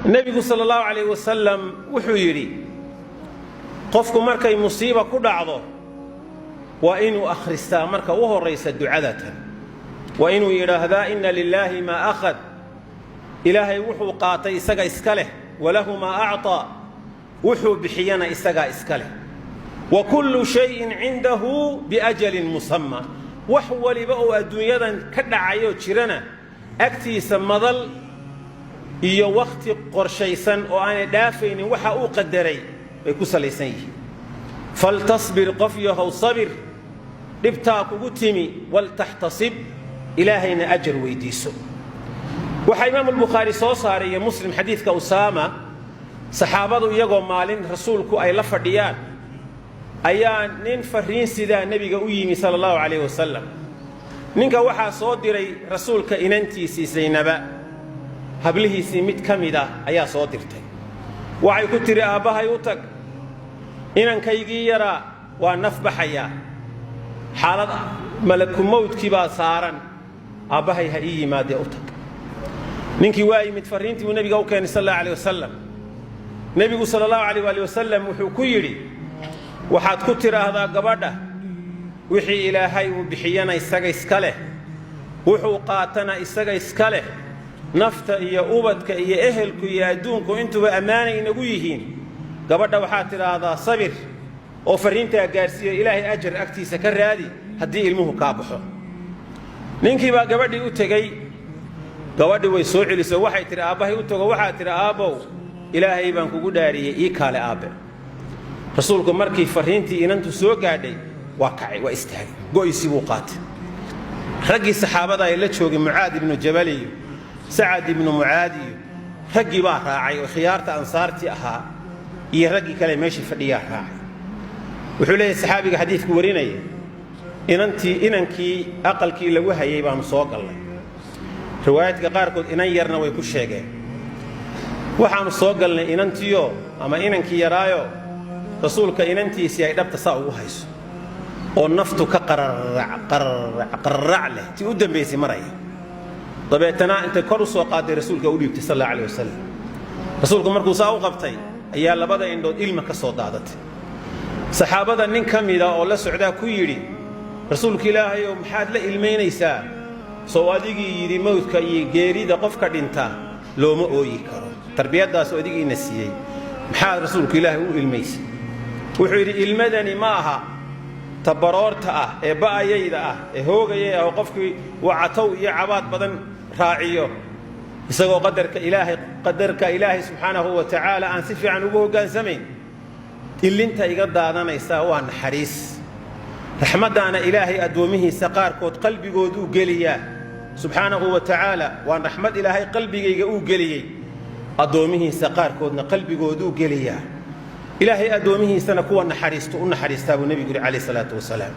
النبي صلى الله عليه وسلم وحيري قفكم مركي مصيبة كدعضه وإنه أخرستا مركا وهو الرئيس الدعاء وإنه يرهذا إن لله ما أخذ إلهي وحو قاطي إساقا إسكاله وله ما أعطى وحو بحيانا إساقا إسكاله وكل شيء عنده بأجل مسمى وحو لبقوا الدنيا كدعايو تشيرنا أكتي سمضل iyo waqti qorshaysan oo aan dhaafaynin waxa uu qadaray ay ku salaysan yihiin faltasbir qafyahu sabir dibta kugu timi wal tahtasib ilaahayna ajr weydiiso waxa imaam al-bukhari soo saaray muslim xadiiska usama saxaabadu iyagoo maalin rasuulku ay la fadhiyaan ayaa nin fariin sida nabiga u yimi sallallahu alayhi wasallam ninka waxa soo diray rasuulka inantiisii Zaynaba hablihiisii mid kamida ayaa soo dirtay waxay ku tiri aabahay u tag inankaygi yara waa nafbaxaya xaalad malaku mawdki baa saaran aabahay ha ii yimaade u tag ninkii waa yimid fariintii uu nabiga u keenay sallallahu alayhi wasallam nabigu sallallahu alayhi wasallam wuxuu ku yiri waxaad ku tiraahdaa gabadha wixii ilaahay uu bixiyana isaga iska leh wuxuu qaatana isaga iska leh nafta iyo ubadka iyo ehelku iyo adduunku intuba amaana inagu yihiin gabadha waxa tiraahdaa sabir oo fariinta gaarsiyo ilaahay ajr agtiisa ka raadi hadii ilmuhu ka baxo ninkii baa gabadhii u tagay gabadhii way soo celisay waxay tiri aabahay u tago waxa tiri aabow ilaahay baan kugu dhaariyay ii kaale aabe rasuulku markii fariintii inantu soo gaadhay waa kacay waa istaagay go'isi buu qaatay ragii saxaabada ay la joogay mucaad ibn jabal سعد بن معادي رجي بقى راعي وخيارته أنصارتي أها يرجي كلام ماشي فديا راعي وحولي الصحابي حديث كوريني إنكي أقل كي لوها يبقى مسوق الله رواية قاركود إن يرنا ويكون شيء وحنا مسوق الله إنتيو أما إنكي يرايو رسولك إنتي سيادة تصاوه هيس والنفط قرر له تقدم بيسي مرأي طبيعتنا أنت كرس وقاد رسولك أولي صلى الله عليه وسلم رسولك مركو ساو قبتي أيها لبدا إنه إلمك صدادت صحابة نين كميدا ولا سعدا كويري رسولك الله يوم حاد لا إلمين يسا سواديجي يدي موت كي جيري دا قف كدينتا لو ما أوي كرو تربية دا سواديجي نسيي محاد رسولك الله هو إلميس وحيري المدني معها تبررتها بقى يدا هو جاي أو قفك وعتو يعباد بدن راعيه يسقوا قدرك إلهي سبحانه وتعالى أن سفي عن أبوه كان زمين اللي أنت يقضى أنا يساوى عن حريص رحمتنا إلهي أدومه سقار كود قلبي جودو قليا سبحانه وتعالى وأن رحمة إلهي قلبي جو قليا أدومه سقار كودنا قلبي جودو قليا إلهي أدومه سنكون حريص تقولنا حريص تابو النبي عليه الصلاة والسلام